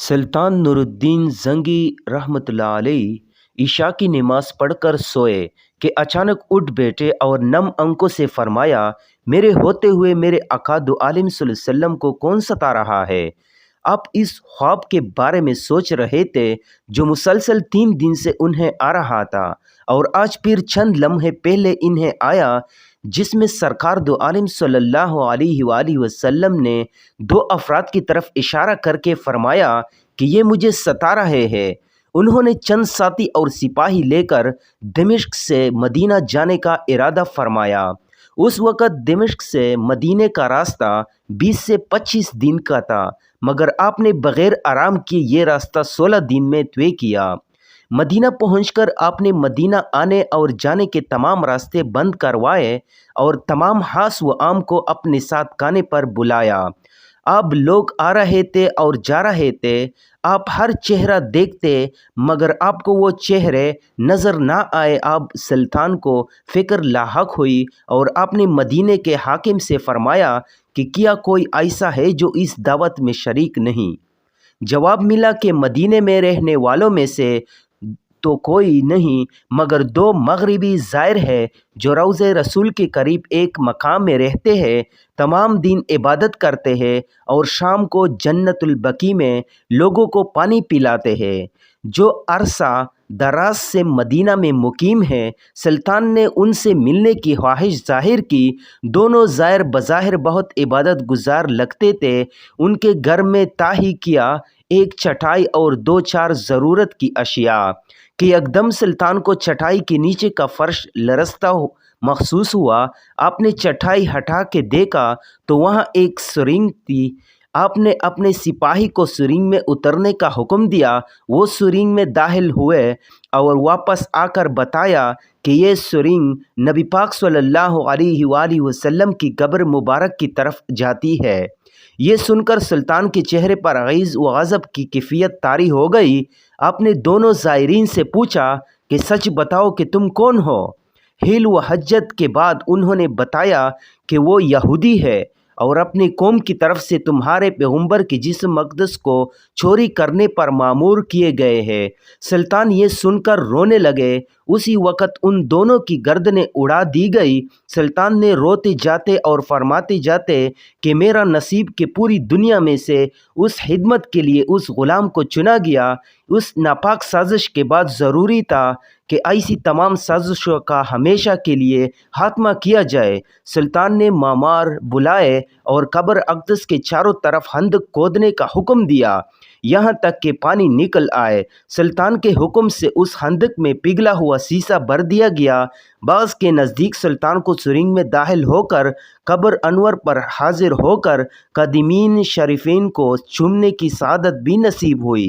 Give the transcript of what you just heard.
सुल्तान नूरुद्दीन जंगी रहमतुल्लाह अलैह इशा की नमाज पढ़कर सोए कि अचानक उठ बैठे और नम अंकों से फरमाया, मेरे होते हुए मेरे आका दो आलिम सल्लल्लाहु अलैहि वसल्लम को कौन सता रहा है। आप इस ख्वाब के बारे में सोच रहे थे जो मुसलसल 3 दिन से उन्हें आ रहा था और आज फिर चंद लम्हे पहले इन्हें आया, जिसमें सरकार दो आलिम सल्लल्लाहु अलैहि वसल्लम ने 2 अफराद की तरफ इशारा करके फरमाया कि ये मुझे सता रहे हैं। उन्होंने चंद साथी और सिपाही लेकर दमिश्क से मदीना जाने का इरादा फरमाया। उस वक़्त दमिश्क से मदीने का रास्ता 20 से 25 दिन का था, मगर आपने बग़ैर आराम किए ये रास्ता 16 दिन में तय किया। मदीना पहुंचकर आपने मदीना आने और जाने के तमाम रास्ते बंद करवाए और तमाम हास व आम को अपने साथ खाने पर बुलाया। अब लोग आ रहे थे और जा रहे थे, आप हर चेहरा देखते मगर आपको वो चेहरे नज़र ना आए। आप सुल्तान को फ़िक्र लाहक हुई और आपने मदीने के हाकिम से फरमाया कि क्या कोई ऐसा है जो इस दावत में शरीक नहीं। जवाब मिला कि मदीने में रहने वालों में से तो कोई नहीं, मगर 2 मगरिबी ज़ायर है जो रोज़े रसूल के करीब एक मकाम में रहते हैं, तमाम दिन इबादत करते हैं और शाम को जन्नतुल बकी में लोगों को पानी पिलाते हैं, जो अरसा दराज से मदीना में मुकीम है। सुल्तान ने उनसे मिलने की ख्वाहिश जाहिर की। दोनों ज़ायर बज़ाहिर बहुत इबादत गुजार लगते थे। उनके घर में ताही किया एक चटाई और 2-4 ज़रूरत की अशिया कि एकदम सुल्तान को चटाई के नीचे का फर्श लरसता महसूस हुआ। आपने चटाई हटा के देखा तो वहाँ एक सुरंग थी। आपने अपने सिपाही को सुरंग में उतरने का हुक्म दिया। वो सुरंग में दाखिल हुए और वापस आकर बताया कि ये सुरंग नबी पाक सल्लल्लाहु अलैहि वसल्लम की कब्र मुबारक की तरफ जाती है। ये सुनकर सुल्तान के चेहरे पर गैज़ व गज़ब की कैफियत तारी हो गई। आपने दोनों ज़ायरीन से पूछा कि सच बताओ कि तुम कौन हो। हिल व हज्जत के बाद उन्होंने बताया कि वो यहूदी है और अपनी कौम की तरफ से तुम्हारे पैगम्बर के जिस्म मक़दस को चोरी करने पर मामूर किए गए हैं। सुल्तान ये सुनकर रोने लगे। उसी वक़्त उन दोनों की गर्दनें उड़ा दी गई। सुल्तान ने रोते जाते और फरमाते जाते कि मेरा नसीब कि पूरी दुनिया में से उस खिदमत के लिए उस ग़ुलाम को चुना गया। उस नापाक साजिश के बाद ज़रूरी था कि ऐसी तमाम साजिशों का हमेशा के लिए खात्मा किया जाए। सुल्तान ने मामार बुलाए और कब्र अक़दस के चारों तरफ खंदक खोदने का हुक्म दिया, यहाँ तक कि पानी निकल आए। सुल्तान के हुक्म से उस खंदक में पिघला हुआ शीशा भर दिया गया। बाज़ के नज़दीक सुल्तान को सुरंग में दाखिल होकर कब्र अनवर पर हाजिर होकर कदीमीन शरीफीन को चूमने की सआदत भी नसीब हुई।